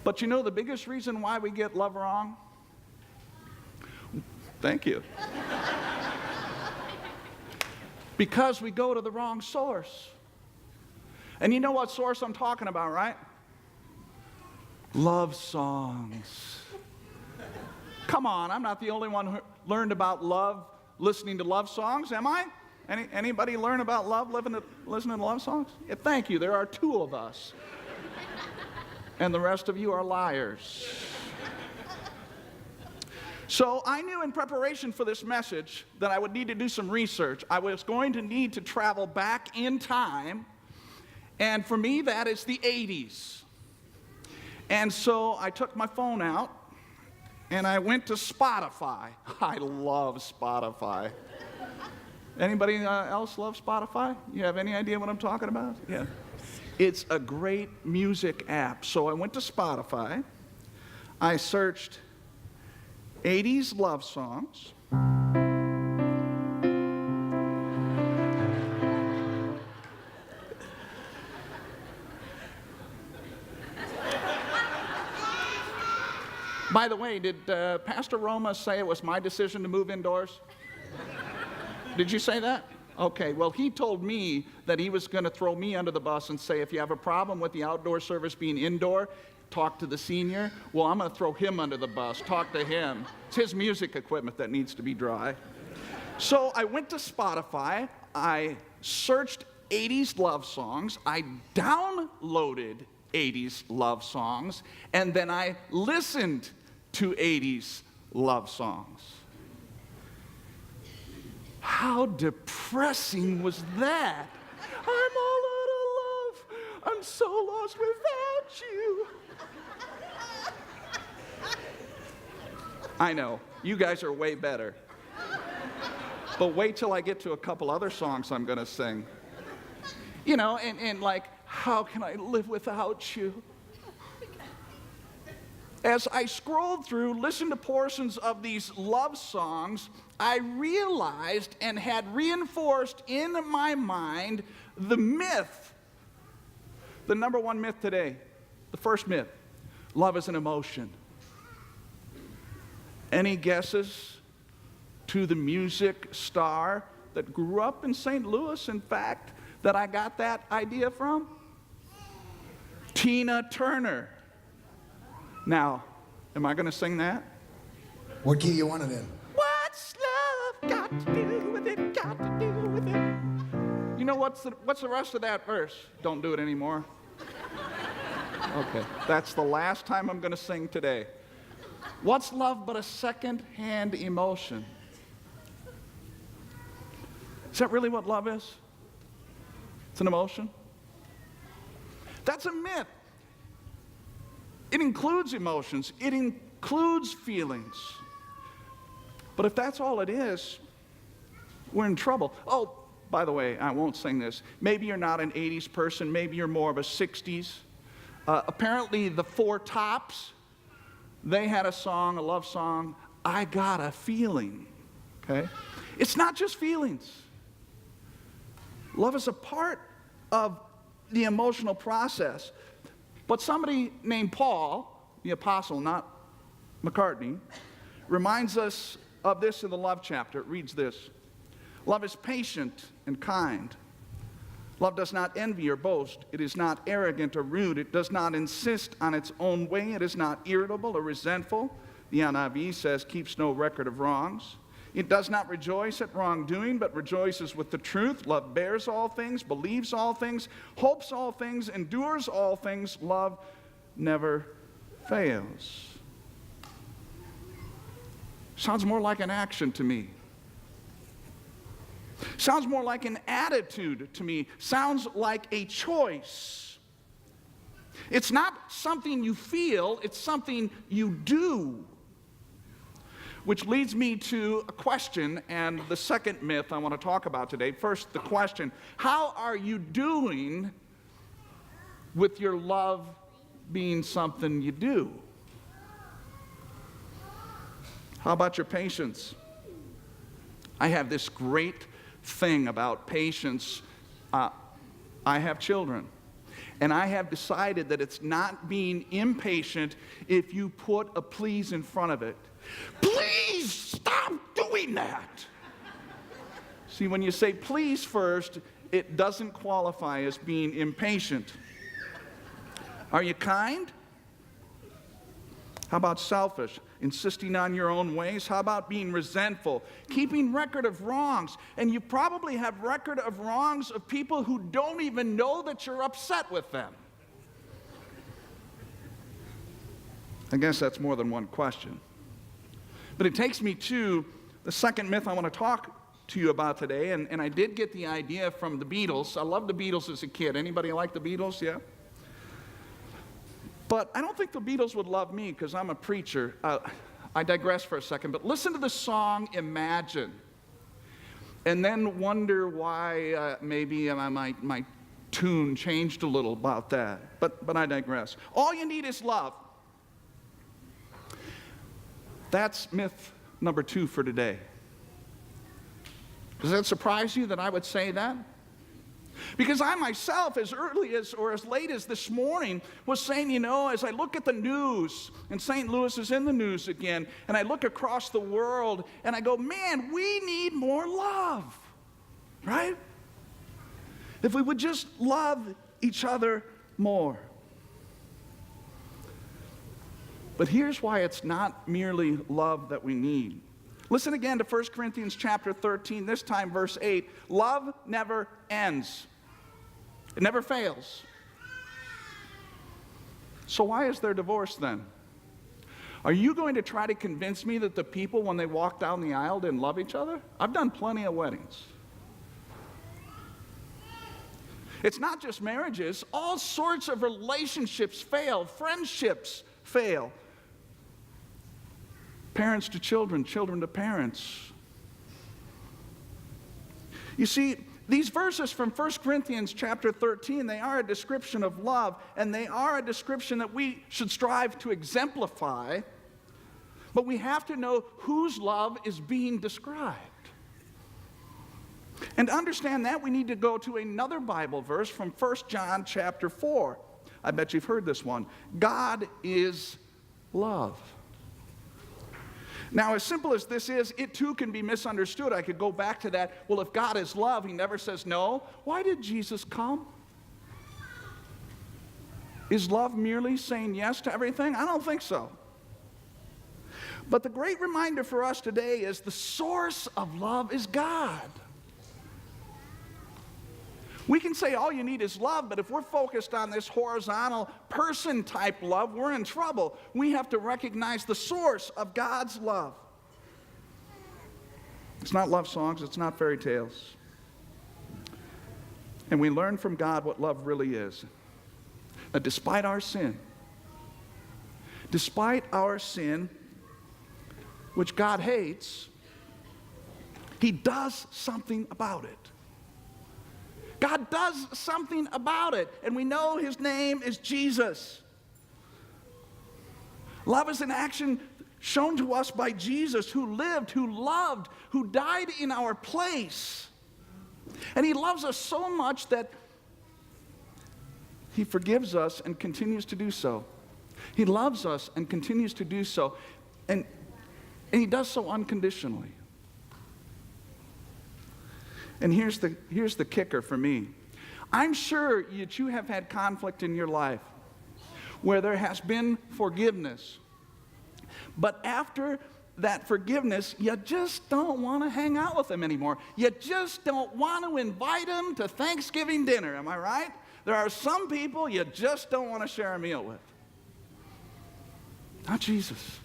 But you know the biggest reason why we get love wrong? Thank you. Because we go to the wrong source. And you know what source I'm talking about, right? Love songs. Come on, I'm not the only one who learned about love listening to love songs, am I? Anybody learn about love listening to love songs? Yeah, thank you, there are two of us. And the rest of you are liars. So I knew in preparation for this message that I would need to do some research. I was going to need to travel back in time, and for me that is the 80s. And so I took my phone out and I went to Spotify. I love Spotify. Anybody else love Spotify? You have any idea what I'm talking about? Yeah. It's a great music app. So I went to Spotify. I searched 80s love songs. By the way, did Pastor Roma say it was my decision to move indoors? Did you say that? Okay, well, he told me that he was going to throw me under the bus and say, if you have a problem with the outdoor service being indoor, talk to the senior. Well, I'm going to throw him under the bus, talk to him. It's his music equipment that needs to be dry. So I went to Spotify, I searched 80s love songs, I downloaded 80s love songs, and then I listened to 80s love songs. How depressing was that? I'm all out of love. I'm so lost without you. I know, you guys are way better. But wait till I get to a couple other songs I'm going to sing. You know, and like, how can I live without you? As I scrolled through, listened to portions of these love songs, I realized and had reinforced in my mind the myth, the number one myth today, the first myth, love is an emotion. Any guesses to the music star that grew up in St. Louis, in fact, that I got that idea from? Tina Turner. Now, am I going to sing that? What key you want it in? What's love got to do with it? Got to do with it. You know what's the rest of that verse? Don't do it anymore. Okay, that's the last time I'm going to sing today. What's love but a second-hand emotion? Is that really what love is? It's an emotion? That's a myth. It includes emotions. It includes feelings. But if that's all it is, we're in trouble. Oh, by the way, I won't sing this. Maybe you're not an 80s person. Maybe you're more of a 60s. Apparently, the Four Tops, they had a song, a love song, I Got a Feeling. Okay? It's not just feelings. Love is a part of the emotional process. But somebody named Paul, the apostle, not McCartney, reminds us of this in the love chapter. It reads this: love is patient and kind. Love does not envy or boast. It is not arrogant or rude. It does not insist on its own way. It is not irritable or resentful. The NIV says, keeps no record of wrongs. It does not rejoice at wrongdoing, but rejoices with the truth. Love bears all things, believes all things, hopes all things, endures all things. Love never fails. Sounds more like an action to me. Sounds more like an attitude to me. Sounds like a choice. It's not something you feel, it's something you do. Which leads me to a question and the second myth I want to talk about today. First, the question: how are you doing with your love being something you do? How about your patience? I have this great thing about patience. I have children. And I have decided that it's not being impatient if you put a please in front of it. Please stop doing that. See, when you say please first, it doesn't qualify as being impatient. Are you kind? How about selfish? Insisting on your own ways? How about being resentful? Keeping record of wrongs. And you probably have record of wrongs of people who don't even know that you're upset with them. I guess that's more than one question. But it takes me to the second myth I want to talk to you about today. And I did get the idea from the Beatles. I loved the Beatles as a kid. Anybody like the Beatles? Yeah? But I don't think the Beatles would love me because I'm a preacher. I digress for a second. But listen to the song Imagine. And then wonder why maybe my tune changed a little about that. But I digress. All you need is love. That's myth number 2 for today. Does that surprise you that I would say that? Because I myself, as early as or as late as this morning, was saying, you know, as I look at the news, and St. Louis is in the news again, and I look across the world, and I go, man, we need more love, right? If we would just love each other more. But here's why it's not merely love that we need. Listen again to 1 Corinthians chapter 13, this time verse 8. Love never ends. It never fails. So why is there divorce then? Are you going to try to convince me that the people, when they walked down the aisle, didn't love each other? I've done plenty of weddings. It's not just marriages. All sorts of relationships fail. Friendships fail. Parents to children, children to parents. You see, these verses from 1 Corinthians chapter 13, they are a description of love, and they are a description that we should strive to exemplify, but we have to know whose love is being described. And to understand that, we need to go to another Bible verse from 1 John chapter 4. I bet you've heard this one. God is love. Now, as simple as this is, it too can be misunderstood. I could go back to that. Well, if God is love, he never says no. Why did Jesus come? Is love merely saying yes to everything? I don't think so. But the great reminder for us today is the source of love is God. We can say all you need is love, but if we're focused on this horizontal person-type love, we're in trouble. We have to recognize the source of God's love. It's not love songs, it's not fairy tales. And we learn from God what love really is. That despite our sin, which God hates, he does something about it. God does something about it, and we know his name is Jesus. Love is an action shown to us by Jesus, who lived, who loved, who died in our place. And he loves us so much that he forgives us and continues to do so. He loves us and continues to do so, and he does so unconditionally. And here's the kicker for me. I'm sure that you have had conflict in your life where there has been forgiveness. But after that forgiveness, you just don't want to hang out with them anymore. You just don't want to invite them to Thanksgiving dinner. Am I right? There are some people you just don't want to share a meal with. Not Jesus.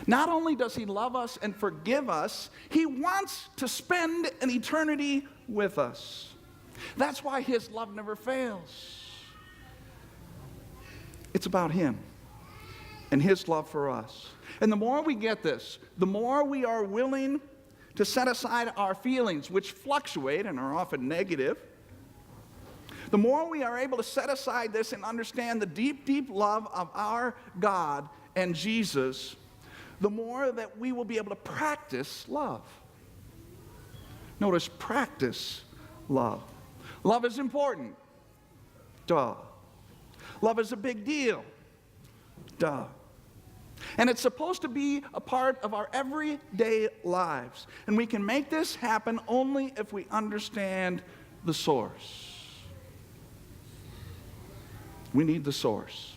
Not only does he love us and forgive us, he wants to spend an eternity with us. That's why his love never fails. It's about him and his love for us. And the more we get this, the more we are willing to set aside our feelings, which fluctuate and are often negative, the more we are able to set aside this and understand the deep, deep love of our God and Jesus, the more that we will be able to practice love. Notice, practice love. Love is important. Duh. Love is a big deal. Duh. And it's supposed to be a part of our everyday lives. And we can make this happen only if we understand the source. We need the source.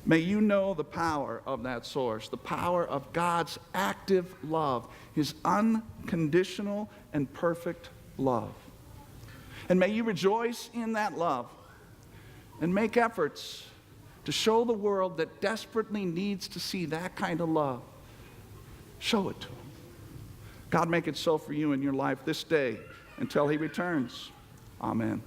May you know the power of that source, the power of God's active love, His unconditional and perfect love. And may you rejoice in that love and make efforts to show the world that desperately needs to see that kind of love. Show it to them. God, make it so for you in your life this day until He returns. Amen.